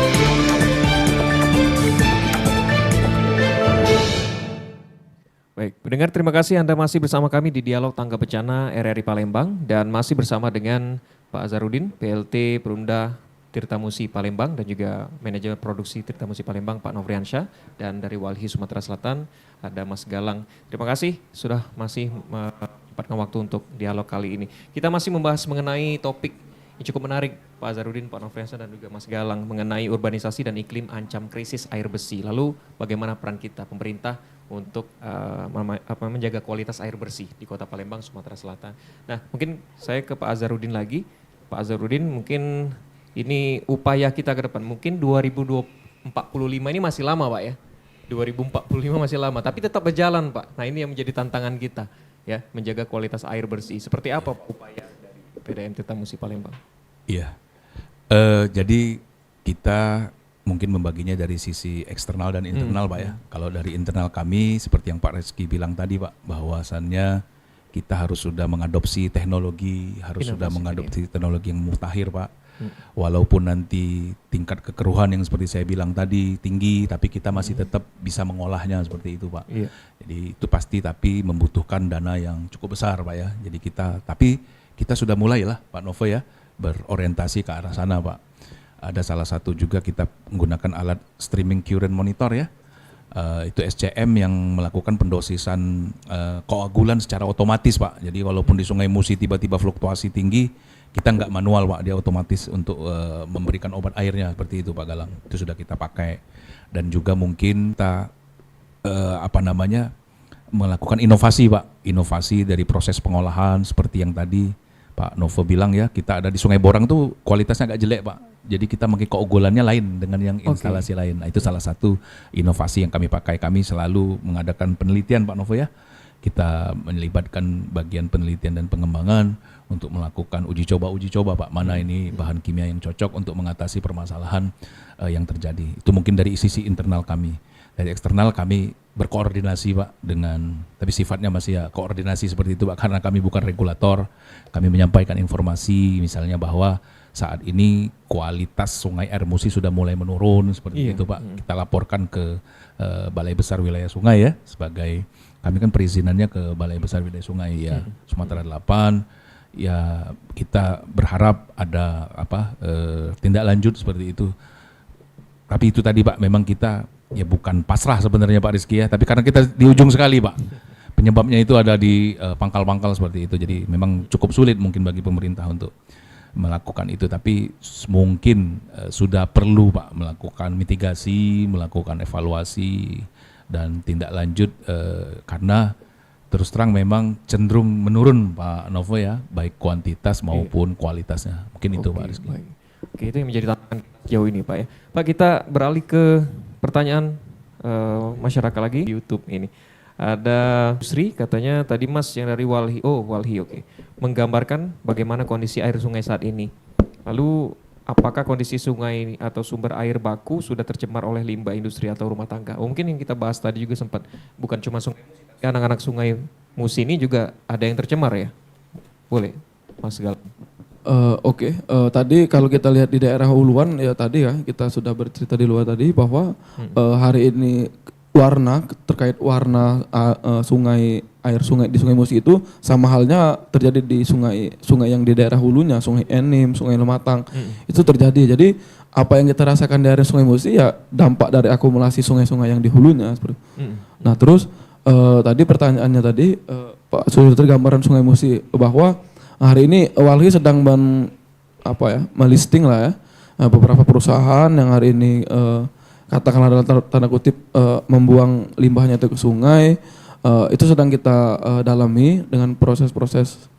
Baik, pendengar terima kasih Anda masih bersama kami di Dialog Tanggap Bencana RRI Palembang dan masih bersama dengan Pak Azharudin, PLT Perumda Tirtamusi Palembang dan juga Manajer Produksi Tirtamusi Palembang Pak Nofriansyah, dan dari Walhi Sumatera Selatan ada Mas Galang. Terima kasih sudah masih menyempatkan waktu untuk dialog kali ini. Kita masih membahas mengenai topik yang cukup menarik, Pak Azharudin, Pak Nofriansyah dan juga Mas Galang, mengenai urbanisasi dan iklim ancam krisis air bersih. Lalu bagaimana peran kita pemerintah untuk menjaga kualitas air bersih di Kota Palembang, Sumatera Selatan. Nah, mungkin saya ke Pak Azharudin lagi. Pak Azharudin, mungkin ini upaya kita ke depan. Mungkin 2045 ini masih lama, Pak ya. 2045 masih lama, tapi tetap berjalan, Pak. Nah, ini yang menjadi tantangan kita, ya, menjaga kualitas air bersih. Seperti apa upaya dari PDAM Tirtamusi Palembang? Iya. Jadi kita mungkin membaginya dari sisi eksternal dan internal, Pak ya. Kalau dari internal kami seperti yang Pak Reski bilang tadi, Pak, bahwasannya kita harus sudah mengadopsi teknologi, sudah mengadopsi teknologi yang mutakhir, Pak. Walaupun nanti tingkat kekeruhan yang seperti saya bilang tadi tinggi, tapi kita masih tetap bisa mengolahnya seperti itu, Pak. Iya. Jadi itu pasti, tapi membutuhkan dana yang cukup besar, Pak ya. Jadi tapi kita sudah mulailah, Pak Novo ya, berorientasi ke arah sana, Pak. Ada salah satu juga kita menggunakan alat streaming current monitor ya. Itu SCM yang melakukan pendosisan koagulan secara otomatis, Pak. Jadi walaupun di Sungai Musi tiba-tiba fluktuasi tinggi, kita nggak manual, Pak, dia otomatis untuk memberikan obat airnya seperti itu, Pak Galang. Itu sudah kita pakai. Dan juga mungkin kita melakukan inovasi, Pak. Inovasi dari proses pengolahan seperti yang tadi Pak Novo bilang ya, kita ada di Sungai Borang tuh kualitasnya agak jelek, Pak. Jadi kita mungkin keunggulannya lain dengan yang instalasi lain. Nah, itu salah satu inovasi yang kami pakai. Kami selalu mengadakan penelitian, Pak Novo ya. Kita melibatkan bagian penelitian dan pengembangan untuk melakukan uji coba, Pak. Mana ini bahan kimia yang cocok untuk mengatasi permasalahan yang terjadi. Itu mungkin dari sisi internal kami. Dari eksternal kami berkoordinasi, Pak, tapi sifatnya masih ya koordinasi seperti itu, Pak, karena kami bukan regulator. Kami menyampaikan informasi misalnya bahwa saat ini kualitas Sungai Air Musi sudah mulai menurun seperti itu, Pak. Kita laporkan ke Balai Besar Wilayah Sungai ya, sebagai kami kan perizinannya ke Balai Besar Wilayah Sungai ya, Sumatera 8. Ya kita berharap ada tindak lanjut seperti itu. Tapi itu tadi, Pak, memang kita ya bukan pasrah sebenarnya, Pak Rizky ya, tapi karena kita di ujung sekali, Pak. Penyebabnya itu ada di pangkal-pangkal seperti itu. Jadi memang cukup sulit mungkin bagi pemerintah untuk melakukan itu, tapi mungkin sudah perlu, Pak, melakukan mitigasi, melakukan evaluasi dan tindak lanjut karena terus terang memang cenderung menurun, Pak Novo ya, baik kuantitas maupun kualitasnya. Mungkin itu, Pak Rizky. Baik. Oke, itu yang menjadi tantangan jauh ini, Pak ya. Pak, kita beralih ke pertanyaan masyarakat lagi di YouTube ini. Ada Sri, katanya tadi Mas yang dari Walhi, oke. Menggambarkan bagaimana kondisi air sungai saat ini. Lalu apakah kondisi sungai atau sumber air baku sudah tercemar oleh limbah industri atau rumah tangga? Mungkin yang kita bahas tadi juga sempat, bukan cuma sungai, anak-anak Sungai Musi ini juga ada yang tercemar ya? Boleh, Mas Galang. Oke. Tadi kalau kita lihat di daerah Huluan ya tadi ya, kita sudah bercerita di luar tadi bahwa hari ini terkait warna air sungai di Sungai Musi itu sama halnya terjadi di sungai yang di daerah hulunya, Sungai Enim, Sungai Lematang. Itu terjadi. Jadi apa yang kita rasakan dari Sungai Musi ya dampak dari akumulasi sungai-sungai yang di hulunya seperti. Nah, terus tadi pertanyaannya tadi Pak sudah tergambaran Sungai Musi bahwa hari ini Walhi sedang melisting lah ya beberapa perusahaan yang hari ini katakanlah dalam tanda kutip membuang limbahnya itu ke sungai. Itu sedang kita dalami dengan proses-proses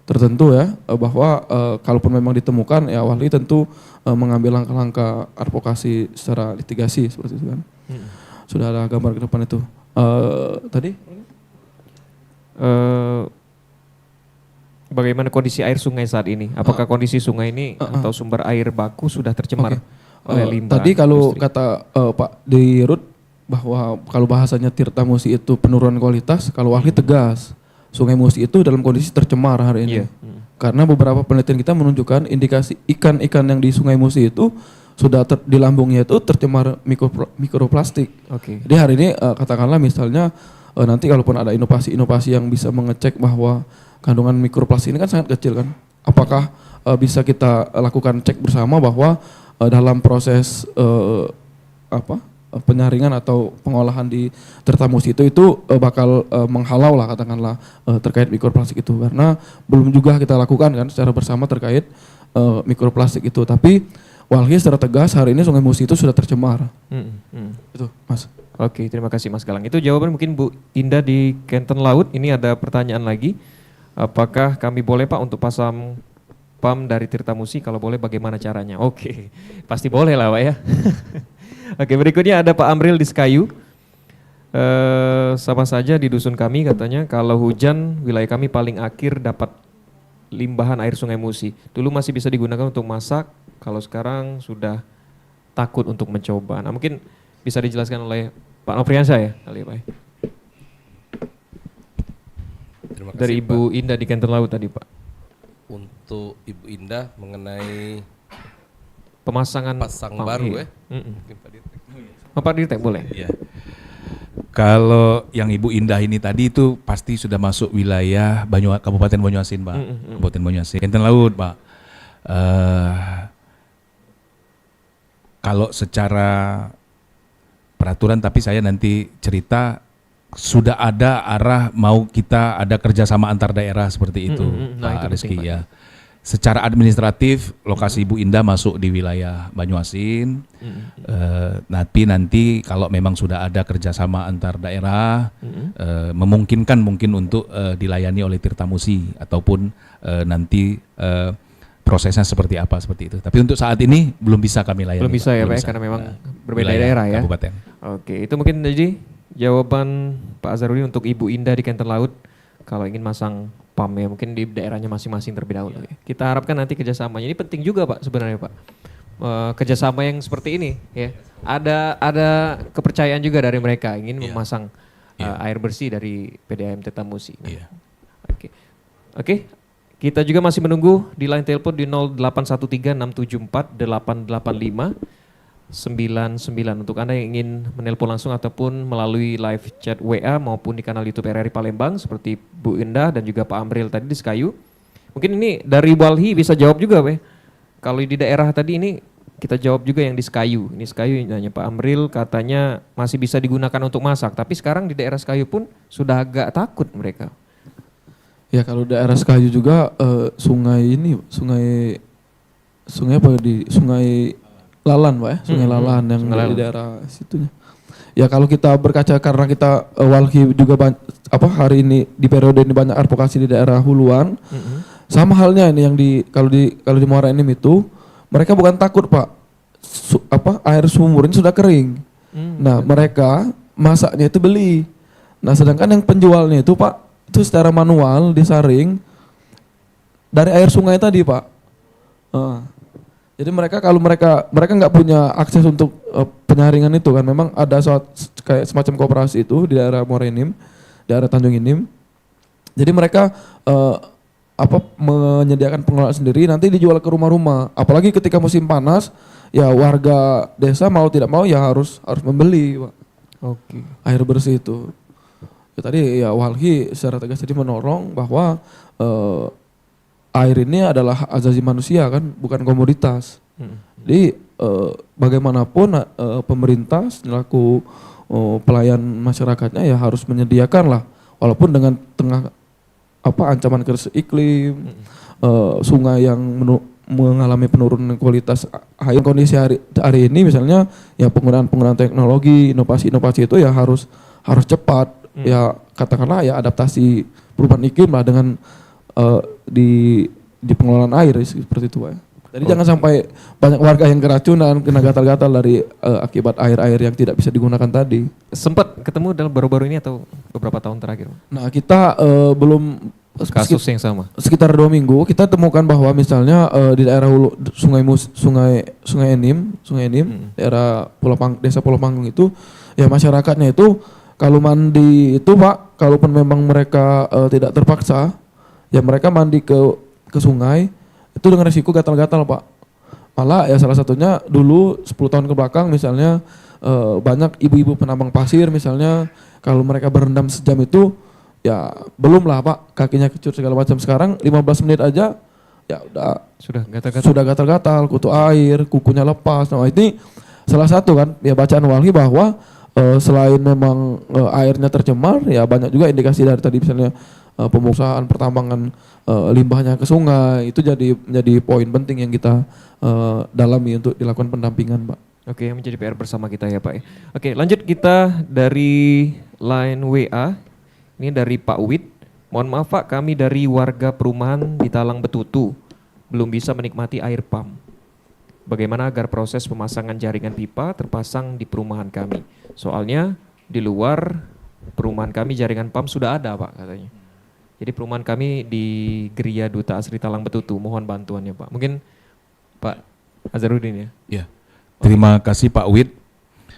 tertentu ya, bahwa kalaupun memang ditemukan ya Walhi tentu mengambil langkah-langkah advokasi secara litigasi seperti itu kan. Sudah ada gambar ke depan itu. Tadi bagaimana kondisi air sungai saat ini? Apakah kondisi sungai ini atau sumber air baku sudah tercemar oleh limbah? Tadi kalau industri? kata Pak Dirut bahwa kalau bahasanya Tirta Musi itu penurunan kualitas, kalau Walhi tegas Sungai Musi itu dalam kondisi tercemar hari ini. Karena beberapa penelitian kita menunjukkan indikasi ikan-ikan yang di Sungai Musi itu sudah di lambungnya itu tercemar mikroplastik. Jadi hari ini katakanlah misalnya nanti kalaupun ada inovasi-inovasi yang bisa mengecek bahwa kandungan mikroplastik ini kan sangat kecil kan. Apakah bisa kita lakukan cek bersama bahwa dalam proses penyaringan atau pengolahan di Tirta Musi itu bakal menghalau lah katakanlah terkait mikroplastik itu, karena belum juga kita lakukan kan secara bersama terkait mikroplastik itu. Tapi Walhi secara tegas hari ini Sungai Musi itu sudah tercemar. Itu Mas. Oke, terima kasih Mas Galang. Itu jawaban mungkin Bu Indah di Kenten Laut. Ini ada pertanyaan lagi. Apakah kami boleh Pak untuk pasang PAM dari Tirta Musi? Kalau boleh bagaimana caranya? Oke, pasti boleh lah Pak ya. Oke, berikutnya ada Pak Amril di Sekayu. Sama saja di dusun kami katanya kalau hujan wilayah kami paling akhir dapat limpahan air Sungai Musi. Dulu masih bisa digunakan untuk masak, kalau sekarang sudah takut untuk mencoba. Nah mungkin bisa dijelaskan oleh Pak Nofriansyah ya kali ya Pak. Terima kasih, Dari Ibu Pak. Indah di Kenten Laut tadi Pak. Untuk Ibu Indah mengenai Pemasangan pasang PAM, baru iya. Mungkin Pak Dirtek. Pak Dirtek boleh. Iya. Kalau yang Ibu Indah ini tadi itu pasti sudah masuk wilayah Kabupaten Banyuasin, Pak. Kabupaten Banyuasin. Kenten Laut, Pak. Kalau secara peraturan, tapi saya nanti cerita sudah ada arah mau kita ada kerjasama antar daerah seperti itu, Nah, Pak itu Rizky penting, ya. Secara administratif lokasi Ibu Indah masuk di wilayah Banyuasin. Tapi nanti kalau memang sudah ada kerjasama antar daerah, memungkinkan mungkin untuk dilayani oleh Tirta Musi ataupun nanti prosesnya seperti apa seperti itu. Tapi untuk saat ini belum bisa kami layani. Belum bisa ya Pak ya, karena memang berbeda daerah ya. Kabupaten. Oke, itu mungkin jadi jawaban Pak Azharudin untuk Ibu Indah di Kenten Laut kalau ingin masang PAM ya, mungkin di daerahnya masing-masing terlebih dahulu. Ya. Kita harapkan nanti kerjasamanya ini penting juga Pak sebenarnya Pak. Kerjasama yang seperti ini ya. Ada kepercayaan juga dari mereka ingin memasang air bersih dari PDAM Tirta Musi. Nah, Oke. Kita juga masih menunggu di line telepon di 0813-674-885-99 untuk Anda yang ingin menelpon langsung ataupun melalui live chat WA maupun di kanal YouTube RRI Palembang seperti Bu Indah dan juga Pak Amril tadi di Sekayu. Mungkin ini dari Walhi bisa jawab juga Pak. Kalau di daerah tadi ini kita jawab juga yang di Sekayu. Ini Sekayu nanya Pak Amril katanya masih bisa digunakan untuk masak, tapi sekarang di daerah Sekayu pun sudah agak takut mereka. Ya kalau daerah Sekayu juga sungai Lalan Pak ya, Sungai Lalan yang di daerah situnya. Ya kalau kita berkaca karena kita Walhi juga hari ini di periode ini banyak advokasi di daerah huluan. Sama halnya ini yang kalau di Muara Enim itu mereka bukan takut Pak. Air sumur ini sudah kering. Nah, mereka masaknya itu beli. Nah, sedangkan yang penjualnya itu Pak itu secara manual disaring dari air sungai tadi Pak. Jadi mereka nggak punya akses untuk penyaringan itu kan, memang ada kayak semacam koperasi itu di daerah Muara Enim, daerah Tanjung Enim. Jadi mereka menyediakan pengelolaan sendiri, nanti dijual ke rumah-rumah. Apalagi ketika musim panas, ya warga desa mau tidak mau ya harus membeli Pak. Air bersih itu. Ya, tadi ya Walhi secara tegas tadi menorong bahwa air ini adalah hak asasi manusia kan, bukan komoditas. Jadi bagaimanapun pemerintah selaku pelayan masyarakatnya ya harus menyediakan lah, walaupun dengan tengah ancaman krisis iklim, sungai yang mengalami penurunan kualitas air. Kondisi hari ini misalnya ya penggunaan teknologi, inovasi itu ya harus cepat. Ya katakanlah ya adaptasi perubahan iklim lah dengan di pengelolaan air seperti itu Pak. Jadi jangan sampai banyak warga yang keracunan, kena gatal-gatal dari akibat air-air yang tidak bisa digunakan tadi. Sempat ketemu dalam baru-baru ini atau beberapa tahun terakhir? Nah kita belum Kasus yang sama? Sekitar 2 minggu kita temukan bahwa misalnya di daerah hulu Sungai Enim, daerah Desa Pulau Panggung itu, ya masyarakatnya itu kalau mandi itu Pak, kalaupun memang mereka tidak terpaksa, ya mereka mandi ke sungai itu dengan risiko gatal-gatal Pak. Malah ya salah satunya dulu 10 tahun ke belakang misalnya banyak ibu-ibu penambang pasir misalnya kalau mereka berendam sejam itu ya belum lah Pak, kakinya kecut segala macam. Sekarang 15 menit aja ya udah sudah gatal-gatal, kutu air, kukunya lepas. Nah ini salah satu kan ya bacaan walhi bahwa selain memang airnya tercemar ya banyak juga indikasi dari tadi misalnya pemusaan pertambangan limbahnya ke sungai itu jadi poin penting yang kita dalami untuk dilakukan pendampingan Pak. Oke, menjadi PR bersama kita ya Pak. Oke, lanjut kita dari line WA. Ini dari Pak Wid. Mohon maaf Pak, kami dari warga perumahan di Talang Betutu belum bisa menikmati air pump. Bagaimana agar proses pemasangan jaringan pipa terpasang di perumahan kami? Soalnya di luar perumahan kami jaringan pump sudah ada Pak katanya. Jadi perumahan kami di Geria Duta Asri Talang Betutu, mohon bantuannya Pak. Mungkin Pak Azharudin ya? Ya, terima kasih Pak Wid.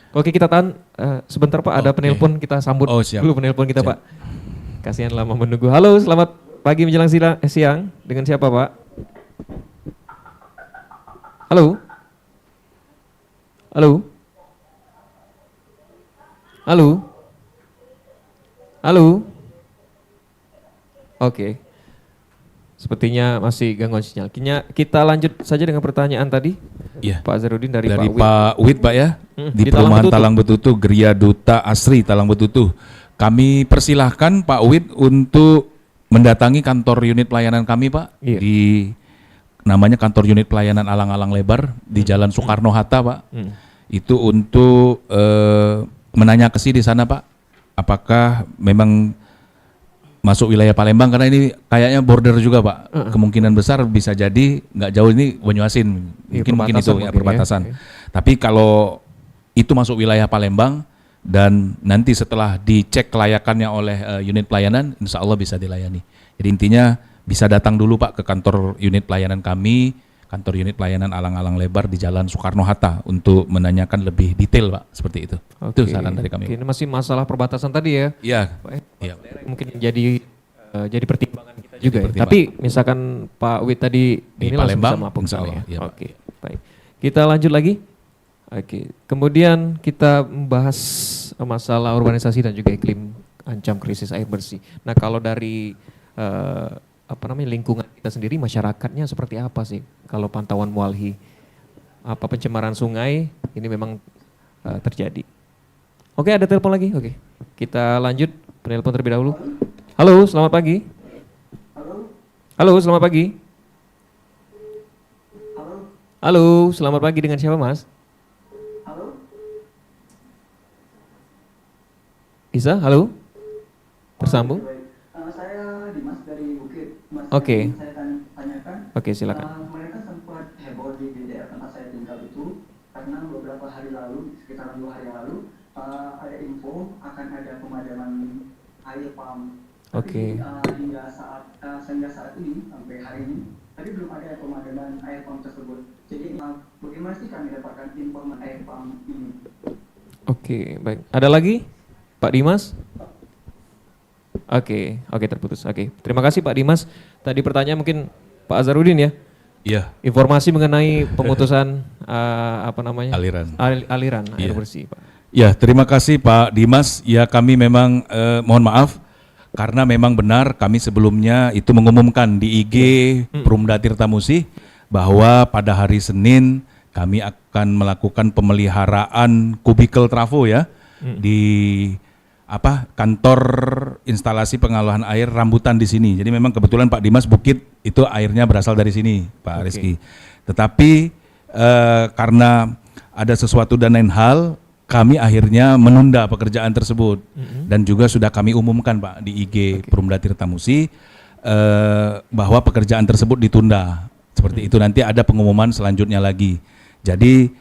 Oke kita tahan sebentar Pak, ada penelpon kita sambut dulu penelpon kita siap. Pak. Kasihan lama menunggu. Halo, selamat pagi menjelang siang. Dengan siapa Pak? Halo? Halo? Halo? Halo? Oke. Sepertinya masih gangguan sinyal. Kita lanjut saja dengan pertanyaan tadi. Iya. Pak Azharudin dari Pak Wid Pak ya. Di perumahan Talang Betutu, Geria Duta Asri Talang Betutu. Kami persilahkan Pak Wid untuk mendatangi kantor unit pelayanan kami Pak. Iya. Di namanya kantor unit pelayanan alang-alang lebar di Jalan Soekarno-Hatta Pak. Itu untuk menanya kesi di sana Pak. Apakah memang masuk wilayah Palembang, karena ini kayaknya border juga Pak. Kemungkinan besar bisa jadi nggak jauh ini Banyuasin. Mungkin itu ya perbatasan. Ya. Tapi kalau itu masuk wilayah Palembang dan nanti setelah dicek kelayakannya oleh unit pelayanan, insya Allah bisa dilayani. Jadi intinya bisa datang dulu Pak ke kantor unit pelayanan kami, kantor unit pelayanan alang-alang lebar di Jalan Soekarno-Hatta untuk menanyakan lebih detail Pak, seperti itu. Itu saran dari kami. Ini masih masalah perbatasan tadi ya? Iya. Ya. Mungkin jadi pertimbangan kita juga ya. Tapi misalkan Pak Wid tadi di ini Palembang, insya Allah. Ya, Oke, baik. Kita lanjut lagi. Oke, kemudian kita membahas masalah urbanisasi dan juga iklim ancam krisis air bersih. Nah kalau dari lingkungan kita sendiri, masyarakatnya seperti apa sih kalau pantauan Walhi? Apa pencemaran sungai ini memang terjadi? Oke, ada telepon lagi. Oke, kita lanjut penelpon terlebih dahulu. Halo, selamat pagi. Halo, selamat pagi. Halo, selamat pagi, dengan siapa Mas? Isa, halo? Tersambung? Saya Dimas dari Bukit. Oke. Saya tanyakan. Oke, silakan. Mereka sempat heboh di daerah tempat saya tinggal itu karena beberapa hari lalu, sekitar 2 hari lalu, ada info akan ada pemadaman air pump. Oke. Sehingga saat ini sampai hari ini, tapi belum ada pemadaman air pump tersebut. Jadi bagaimana sih kami dapatkan informasi air pump ini? Oke, baik. Ada lagi? Pak Dimas? Oke, terputus. Oke, terima kasih Pak Dimas. Tadi pertanyaan mungkin Pak Azharudin ya? Iya. Informasi mengenai pemutusan aliran air bersih, Pak. Ya, terima kasih Pak Dimas. Ya, kami memang mohon maaf karena memang benar kami sebelumnya itu mengumumkan di IG Perumda Tirta Musi bahwa pada hari Senin kami akan melakukan pemeliharaan kubikel trafo ya di kantor instalasi pengolahan air rambutan di sini. Jadi memang kebetulan Pak Dimas Bukit itu airnya berasal dari sini, Pak Rizky. Tetapi karena ada sesuatu dan lain hal, kami akhirnya menunda pekerjaan tersebut dan juga sudah kami umumkan Pak di IG Perumda Tirta Musi bahwa pekerjaan tersebut ditunda Seperti itu, nanti ada pengumuman selanjutnya lagi. Jadi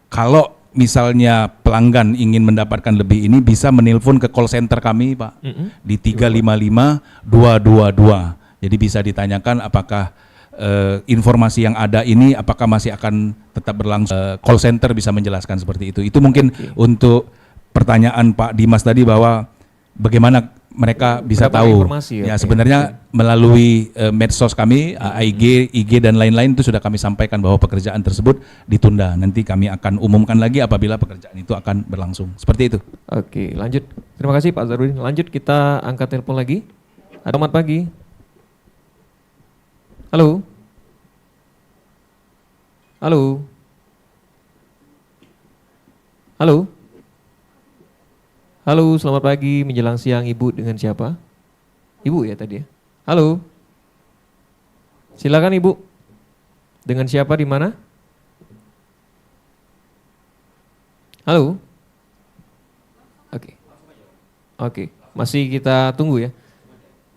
kalau misalnya pelanggan ingin mendapatkan lebih ini bisa menelpon ke call center kami Pak di 355-222. Jadi bisa ditanyakan apakah informasi yang ada ini apakah masih akan tetap berlangsung. Call center bisa menjelaskan seperti itu. Itu mungkin untuk pertanyaan Pak Dimas tadi bahwa bagaimana mereka bisa tahu. Ya sebenarnya melalui medsos kami, IG dan lain-lain itu sudah kami sampaikan bahwa pekerjaan tersebut ditunda. Nanti kami akan umumkan lagi apabila pekerjaan itu akan berlangsung. Seperti itu. Oke, lanjut. Terima kasih Pak Zarudin. Lanjut kita angkat telepon lagi. Selamat pagi. Halo. Halo. Halo. Halo, selamat pagi menjelang siang Ibu, dengan siapa? Ibu ya tadi ya. Halo. Silakan Ibu. Dengan siapa di mana? Halo. Oke. Oke, masih kita tunggu ya.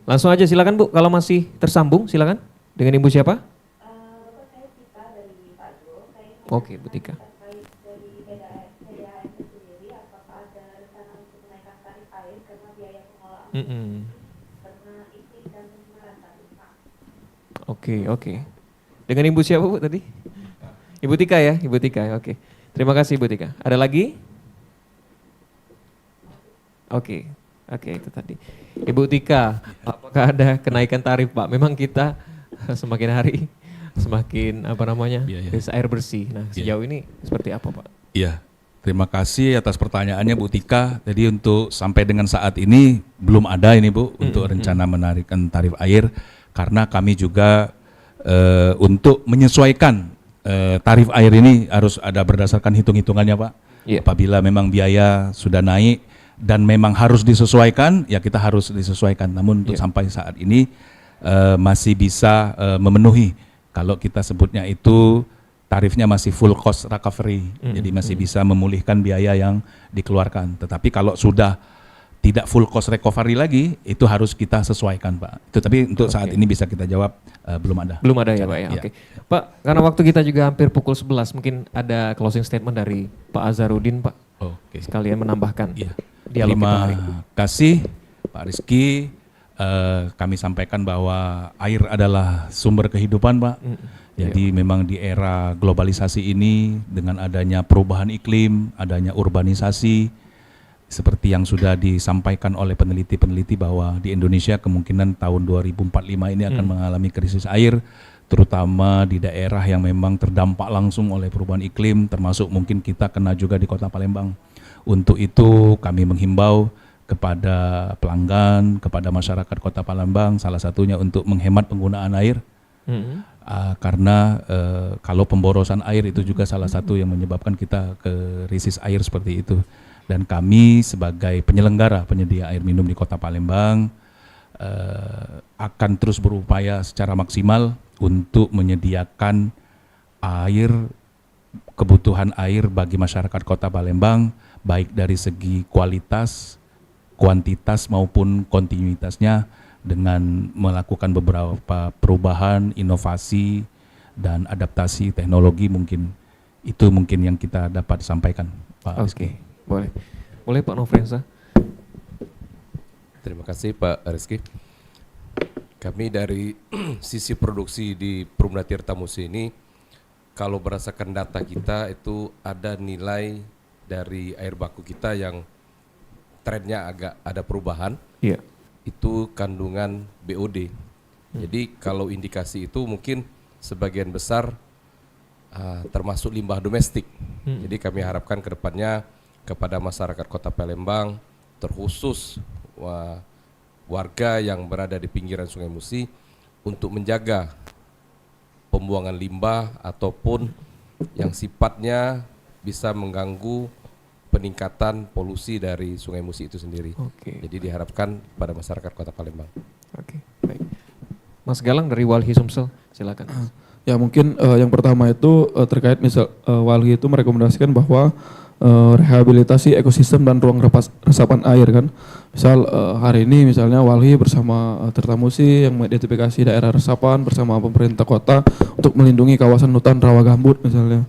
Langsung aja silakan Bu, kalau masih tersambung silakan. Dengan Ibu siapa? Bapak saya Tika dari Pak Jo. Oke, Bu Tika. Terkait dari PDAM itu sendiri, apakah ada rencana untuk menaikkan tarif air karena biaya pengelolaan karena iklim dan pencemaran tadi Pak? Oke. Dengan Ibu siapa Bu tadi? Ibu Tika ya, Ibu Tika. Oke. Terima kasih Ibu Tika. Ada lagi? Oke, itu tadi. Ibu Tika, apakah ada kenaikan tarif Pak? Memang kita semakin hari semakin krisis air bersih. Nah sejauh ini seperti apa Pak? Iya, terima kasih atas pertanyaannya Bu Tika. Jadi untuk sampai dengan saat ini belum ada ini Bu untuk rencana menarikkan tarif air karena kami juga untuk menyesuaikan tarif air ini harus ada berdasarkan hitung-hitungannya Pak. Apabila memang biaya sudah naik dan memang harus disesuaikan, ya kita harus disesuaikan. Namun untuk sampai saat ini masih bisa memenuhi, kalau kita sebutnya itu tarifnya masih full cost recovery, jadi masih bisa memulihkan biaya yang dikeluarkan. Tetapi kalau sudah tidak full cost recovery lagi, itu harus kita sesuaikan Pak. Itu tapi untuk saat ini bisa kita jawab belum ada. Belum ada ya Pak ya. Oke. Pak, karena waktu kita juga hampir pukul 11, mungkin ada closing statement dari Pak Azharudin Pak. Sekalian menambahkan dialog kita hari ini. Terima kasih Pak Rizky. Kami sampaikan bahwa air adalah sumber kehidupan Pak. Jadi memang di era globalisasi ini dengan adanya perubahan iklim, adanya urbanisasi, seperti yang sudah disampaikan oleh peneliti-peneliti bahwa di Indonesia kemungkinan tahun 2045 ini akan mengalami krisis air, terutama di daerah yang memang terdampak langsung oleh perubahan iklim, termasuk mungkin kita kena juga di Kota Palembang. Untuk itu kami menghimbau kepada pelanggan, kepada masyarakat Kota Palembang, salah satunya untuk menghemat penggunaan air, karena kalau pemborosan air itu juga salah satu yang menyebabkan kita ke krisis air seperti itu. Dan kami sebagai penyelenggara penyedia air minum di Kota Palembang akan terus berupaya secara maksimal untuk menyediakan air, kebutuhan air bagi masyarakat Kota Palembang, baik dari segi kualitas, kuantitas maupun kontinuitasnya, dengan melakukan beberapa perubahan, inovasi, dan adaptasi teknologi. Mungkin itu yang kita dapat sampaikan Pak. Oke. Boleh Pak Nofriansa. Terima kasih Pak Rizky. Kami dari sisi produksi di Perumda Tirta Musi ini, kalau berdasarkan data kita itu ada nilai dari air baku kita yang trennya agak ada perubahan. Itu kandungan BOD. Jadi kalau indikasi itu mungkin sebagian besar termasuk limbah domestik. Jadi kami harapkan ke depannya kepada masyarakat Kota Palembang, terkhusus warga yang berada di pinggiran Sungai Musi, untuk menjaga pembuangan limbah ataupun yang sifatnya bisa mengganggu peningkatan polusi dari Sungai Musi itu sendiri. Jadi diharapkan pada masyarakat Kota Palembang. Baik. Mas Galang dari Walhi Sumsel, silakan. Ya mungkin yang pertama itu terkait misal Walhi itu merekomendasikan bahwa rehabilitasi ekosistem dan ruang resapan air kan. Misal hari ini misalnya Walhi bersama Tirtamusi yang mengidentifikasi daerah resapan bersama pemerintah kota untuk melindungi kawasan hutan rawa gambut misalnya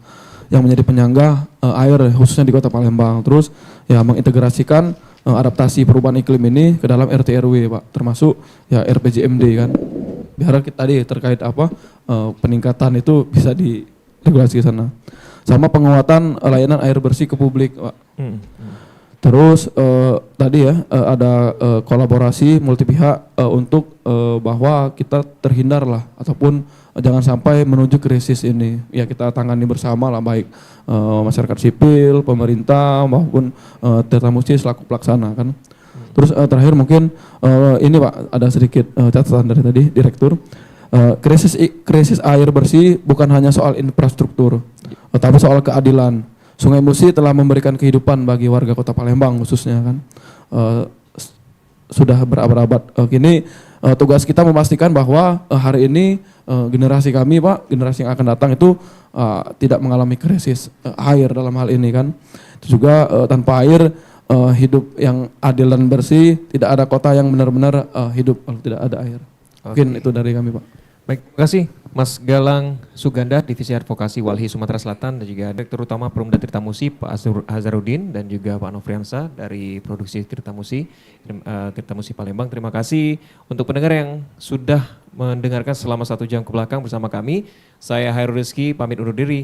yang menjadi penyangga air khususnya di Kota Palembang. Terus ya mengintegrasikan adaptasi perubahan iklim ini ke dalam RT RW Pak, termasuk ya RPJMD kan. Biar kita tadi terkait peningkatan itu bisa diregulasi ke sana. Sama penguatan layanan air bersih ke publik Pak. Terus tadi ya ada kolaborasi multi pihak untuk bahwa kita terhindar lah ataupun jangan sampai menuju krisis ini. Ya kita tangani bersama lah, baik masyarakat sipil, pemerintah maupun Tirtamusi selaku pelaksana kan. Terus terakhir mungkin ini Pak, ada sedikit catatan dari tadi Direktur. Krisis air bersih bukan hanya soal infrastruktur, tapi soal keadilan. Sungai Musi telah memberikan kehidupan bagi warga Kota Palembang khususnya kan. Sudah berabad-abad. Kini tugas kita memastikan bahwa hari ini generasi kami Pak, generasi yang akan datang itu tidak mengalami krisis air dalam hal ini kan. Itu juga tanpa air hidup yang adil dan bersih, tidak ada kota yang benar-benar hidup kalau tidak ada air. Mungkin itu dari kami Pak. Baik, terima kasih Mas Galang Suganda, Divisi Advokasi Walhi Sumatera Selatan, dan juga Direktur Utama Perumda Tirtamusi Pak Hazarudin, dan juga Pak Nofriansa dari Produksi Tirtamusi Palembang. Terima kasih untuk pendengar yang sudah mendengarkan selama 1 jam ke belakang bersama kami. Saya Hairul Rizky, pamit undur diri.